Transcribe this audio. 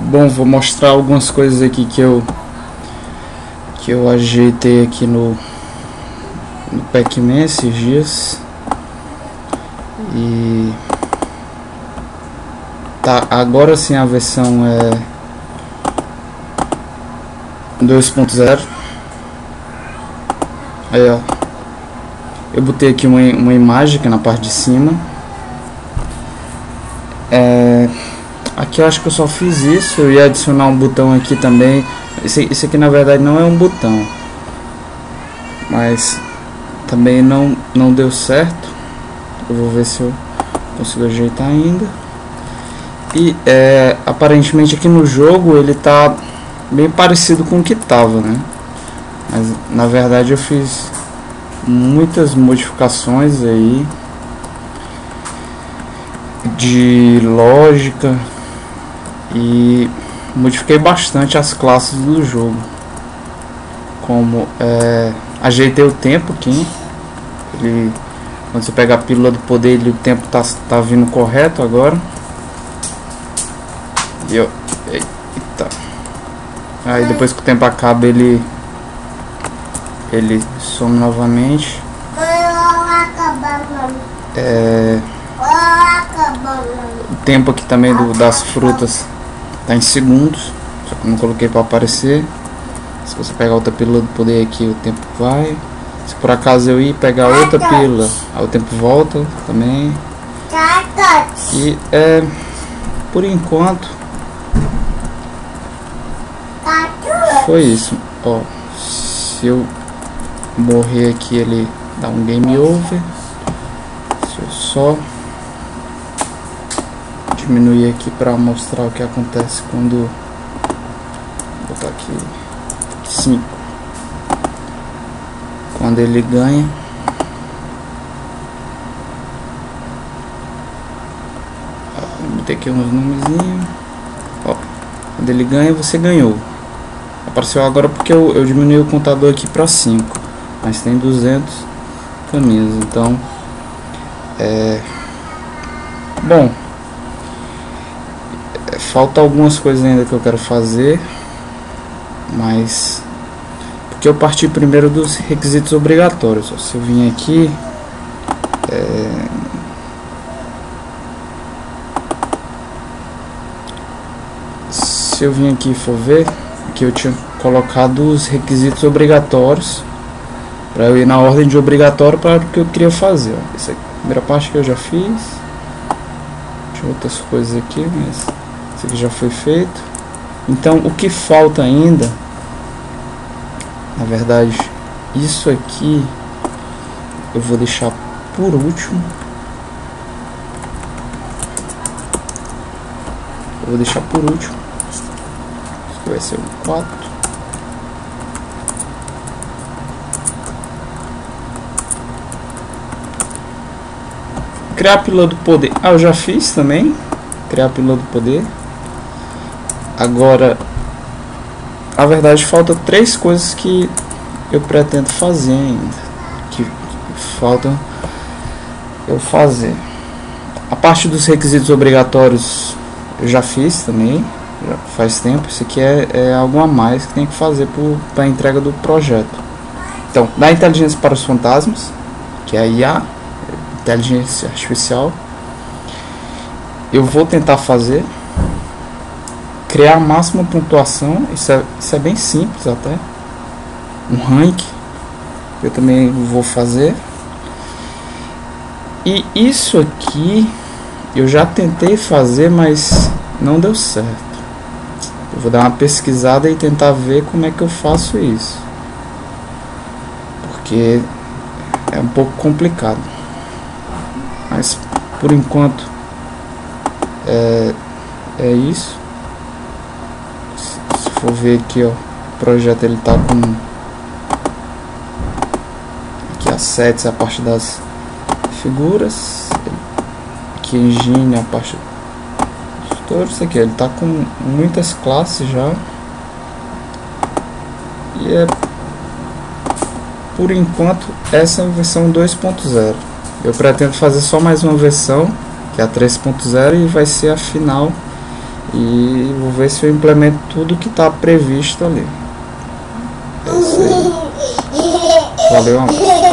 Bom, vou mostrar algumas coisas aqui que eu ajeitei aqui no Pac-Man esses dias. E tá, agora sim a versão é 2.0. Aí, ó, eu botei aqui uma imagem aqui na parte de cima. Aqui eu acho que eu só fiz isso. Eu ia adicionar um botão aqui também. Esse aqui na verdade não é um botão, mas também não deu certo. Eu vou ver se eu consigo ajeitar ainda. E aparentemente aqui no jogo ele tá bem parecido com o que tava, né? Mas na verdade eu fiz muitas modificações aí de lógica e modifiquei bastante as classes do jogo. Como ajeitei o tempo aqui. Quando você pega a pílula do poder, o tempo tá vindo correto agora. E eu, eita. Aí depois que o tempo acaba, ele some novamente. O tempo aqui também das frutas tá em segundos, só que eu não coloquei para aparecer. Se você pegar outra pílula do poder aqui, o tempo vai. Se por acaso eu ir pegar outra pílula, aí o tempo volta também. E por enquanto foi isso. Ó, se eu morrer aqui, ele dá um game over. Se eu só diminuir aqui para mostrar o que acontece quando vou botar aqui 5, quando ele ganha. Vou ter aqui uns númerozinhos. Quando ele ganha, você ganhou. Apareceu agora porque eu diminui o contador aqui para 5, mas tem 200 caminhos. Então bom, falta algumas coisas ainda que eu quero fazer, mas porque eu parti primeiro dos requisitos obrigatórios. Se eu vim aqui, se eu vim aqui e for ver, que eu tinha colocado os requisitos obrigatórios para eu ir na ordem de obrigatório para o que eu queria fazer. Ó. Essa aqui, a primeira parte que eu já fiz. Tinha outras coisas aqui, mas isso aqui já foi feito. Então o que falta ainda, na verdade, isso aqui eu vou deixar por último. Isso aqui vai ser um 4. Criar a pílula do poder. Eu já fiz também. Criar a pílula do poder. Agora, na verdade, falta 3 coisas que eu pretendo fazer ainda. Que faltam eu fazer. A parte dos requisitos obrigatórios eu já fiz também. Já faz tempo. Isso aqui é algo a mais que tem que fazer para a entrega do projeto. Então, da inteligência para os fantasmas, que é a IA, inteligência artificial, eu vou tentar fazer. Criar a máxima pontuação, isso é bem simples até. Um rank, eu também vou fazer. E isso aqui eu já tentei fazer, mas não deu certo. Eu vou dar uma pesquisada e tentar ver como é que eu faço isso, porque é um pouco complicado. Mas por enquanto é isso. Se for ver aqui, ó, o projeto ele tá com aqui assets, a parte das figuras, aqui engine, a parte dos tutores. Isso aqui ele tá com muitas classes já, e por enquanto essa é a versão 2.0. Eu pretendo fazer só mais uma versão, que é a 3.0, e vai ser a final. E vou ver se eu implemento tudo que está previsto ali. É isso aí. Valeu, amor.